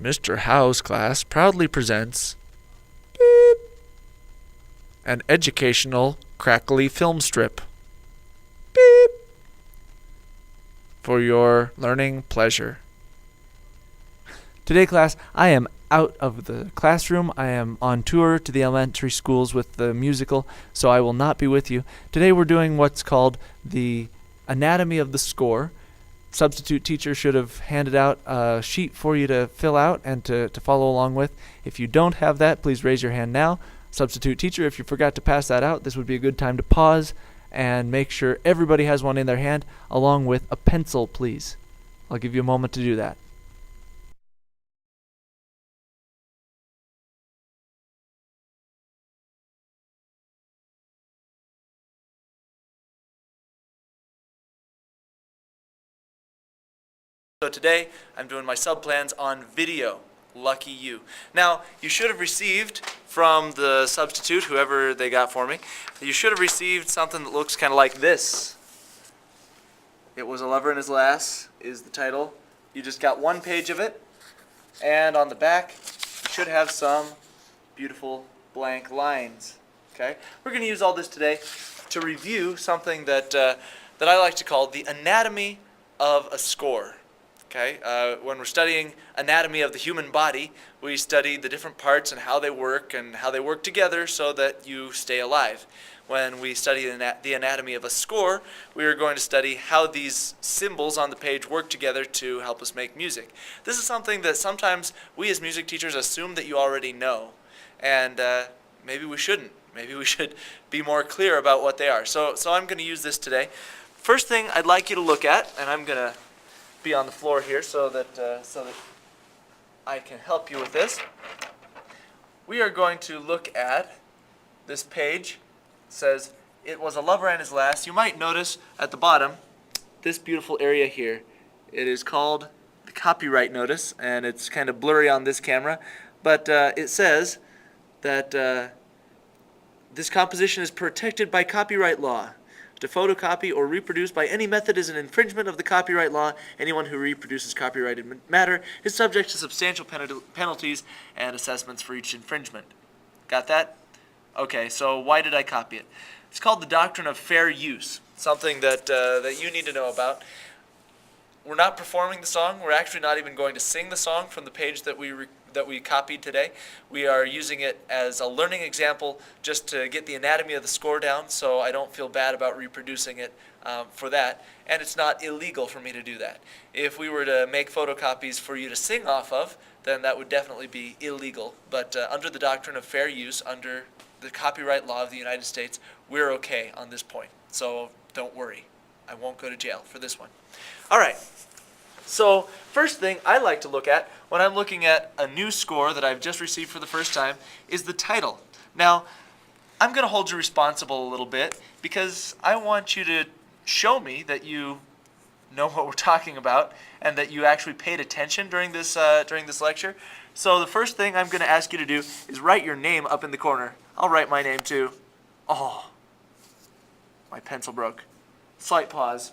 Mr. Howe's class proudly presents beep, an educational crackly film strip. Beep. For your learning pleasure. Today, class, I am out of the classroom. I am on tour to the elementary schools with the musical, so I will not be with you. Today we're doing what's called the anatomy of the score. Substitute teacher should have handed out a sheet for you to fill out and to follow along with. If you don't have that, please raise your hand now. Substitute teacher, if you forgot to pass that out, this would be a good time to pause and make sure everybody has one in their hand, along with a pencil, please. I'll give you a moment to do that. So today, I'm doing my subplans on video. Lucky you. Now, you should have received from the substitute, whoever they got for me, you should have received something that looks kind of like this. It Was a Lover and His Lass is the title. You just got one page of it, and on the back, you should have some beautiful blank lines. Okay? We're going to use all this today to review something that I like to call the anatomy of a score. Okay, when we're studying anatomy of the human body, we study the different parts and how they work together so that you stay alive. When we study the anatomy of a score, we are going to study how these symbols on the page work together to help us make music. This is something that sometimes we as music teachers assume that you already know, and maybe we shouldn't. Maybe we should be more clear about what they are. So I'm going to use this today. First thing I'd like you to look at, and I'm going to be on the floor here so that I can help you with this. We are going to look at this page. It says, "It was a lover and his lass." You might notice at the bottom this beautiful area here. It is called the copyright notice, and it's kind of blurry on this camera, but it says that this composition is protected by copyright law. To photocopy or reproduce by any method is an infringement of the copyright law. Anyone who reproduces copyrighted matter is subject to substantial penalties and assessments for each infringement. Got that? Okay, so why did I copy it? It's called the Doctrine of Fair Use, something that you need to know about. We're not performing the song. We're actually not even going to sing the song from the page that we copied today. We are using it as a learning example just to get the anatomy of the score down, so I don't feel bad about reproducing it for that. And it's not illegal for me to do that. If we were to make photocopies for you to sing off of, then that would definitely be illegal. But under the Doctrine of Fair Use, under the copyright law of the United States, we're okay on this point. So don't worry. I won't go to jail for this one. All right. So first thing I like to look at when I'm looking at a new score that I've just received for the first time is the title. Now, I'm going to hold you responsible a little bit because I want you to show me that you know what we're talking about and that you actually paid attention during this lecture. So the first thing I'm going to ask you to do is write your name up in the corner. I'll write my name too. Oh, my pencil broke. Slight pause.